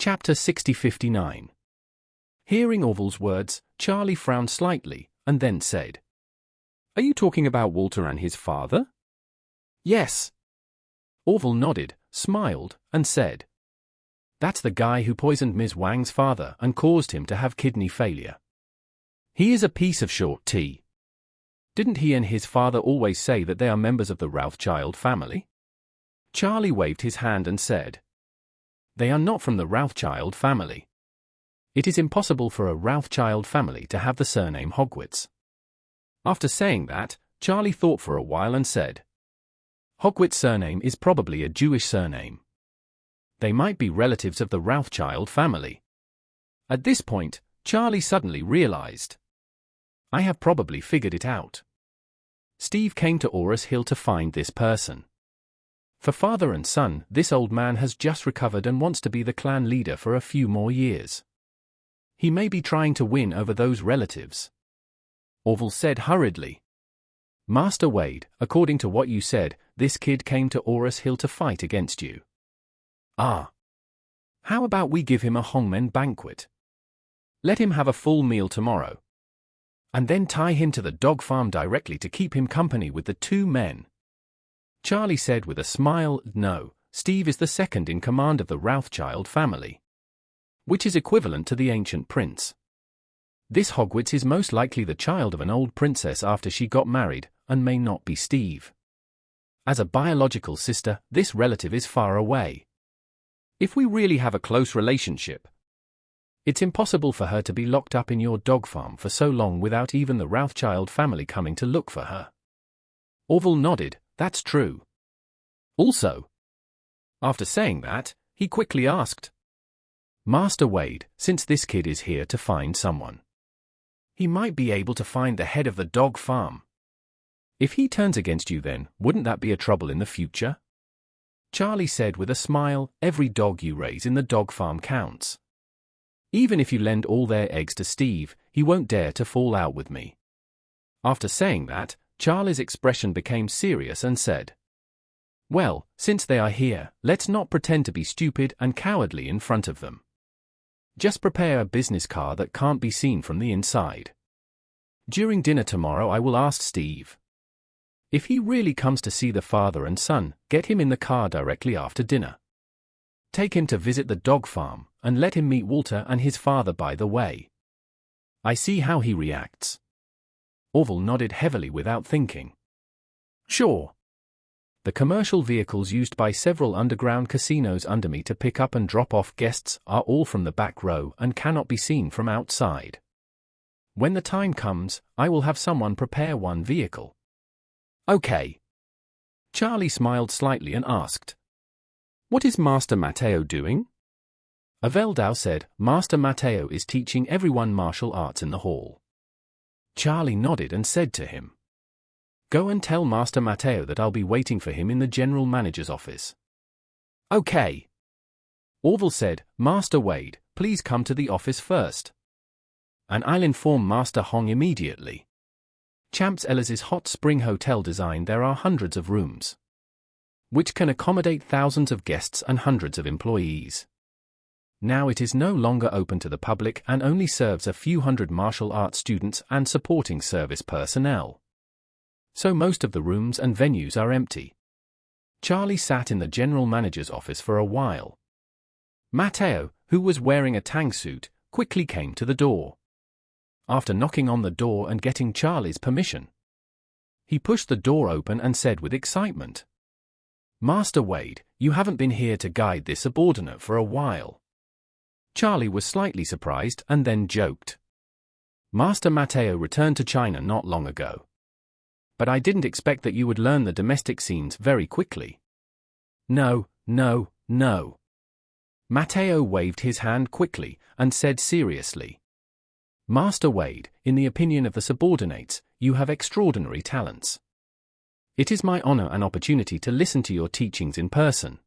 Chapter 6059. Hearing Orville's words, Charlie frowned slightly, and then said, "Are you talking about Walter and his father?" "Yes." Orville nodded, smiled, and said, "That's the guy who poisoned Ms. Wang's father and caused him to have kidney failure. He is a piece of short tea. Didn't he and his father always say that they are members of the Rothschild family?" Charlie waved his hand and said, "They are not from the Rothschild family. It is impossible for a Rothschild family to have the surname Hogwitz." After saying that, Charlie thought for a while and said, "Hogwitz surname is probably a Jewish surname. They might be relatives of the Rothschild family." At this point, Charlie suddenly realized, "I have probably figured it out." Steve came to Orris Hill to find this person. For father and son, this old man has just recovered and wants to be the clan leader for a few more years. He may be trying to win over those relatives. Orville said hurriedly, "Master Wade, according to what you said, this kid came to Orris Hill to fight against you." "Ah. How about we give him a Hongmen banquet? Let him have a full meal tomorrow. And then tie him to the dog farm directly to keep him company with the two men." Charlie said with a smile, "No, Steve is the second in command of the Rothschild family, which is equivalent to the ancient prince. This Hogwitz is most likely the child of an old princess after she got married, and may not be Steve. As a biological sister, this relative is far away. If we really have a close relationship, it's impossible for her to be locked up in your dog farm for so long without even the Rothschild family coming to look for her." Orville nodded. "That's true." Also, after saying that, he quickly asked, "Master Wade, since this kid is here to find someone, he might be able to find the head of the dog farm. If he turns against you, then wouldn't that be a trouble in the future?" Charlie said with a smile, "Every dog you raise in the dog farm counts. Even if you lend all their eggs to Steve, he won't dare to fall out with me." After saying that, Charlie's expression became serious and said, "Well, since they are here, let's not pretend to be stupid and cowardly in front of them. Just prepare a business car that can't be seen from the inside. During dinner tomorrow I will ask Steve. If he really comes to see the father and son, get him in the car directly after dinner. Take him to visit the dog farm, and let him meet Walter and his father by the way. I see how he reacts." Orville nodded heavily without thinking. "Sure." The commercial vehicles used by several underground casinos under me to pick up and drop off guests are all from the back row and cannot be seen from outside. When the time comes, I will have someone prepare one vehicle. "Okay." Charlie smiled slightly and asked, "What is Master Mateo doing?" Aveldao said, "Master Mateo is teaching everyone martial arts in the hall." Charlie nodded and said to him, "Go and tell Master Mateo that I'll be waiting for him in the general manager's office." "Okay." Orville said, "Master Wade, please come to the office first, and I'll inform Master Hong immediately. Champs Ellis's hot spring hotel design. There are hundreds of rooms, which can accommodate thousands of guests and hundreds of employees. Now it is no longer open to the public and only serves a few hundred martial arts students and supporting service personnel. So most of the rooms and venues are empty." Charlie sat in the general manager's office for a while. Mateo, who was wearing a tang suit, quickly came to the door. After knocking on the door and getting Charlie's permission, he pushed the door open and said with excitement, "Master Wade, you haven't been here to guide this subordinate for a while." Charlie was slightly surprised and then joked, "Master Mateo returned to China not long ago. But I didn't expect that you would learn the domestic scenes very quickly." No. Mateo waved his hand quickly and said seriously, "Master Wade, in the opinion of the subordinates, you have extraordinary talents. It is my honor and opportunity to listen to your teachings in person.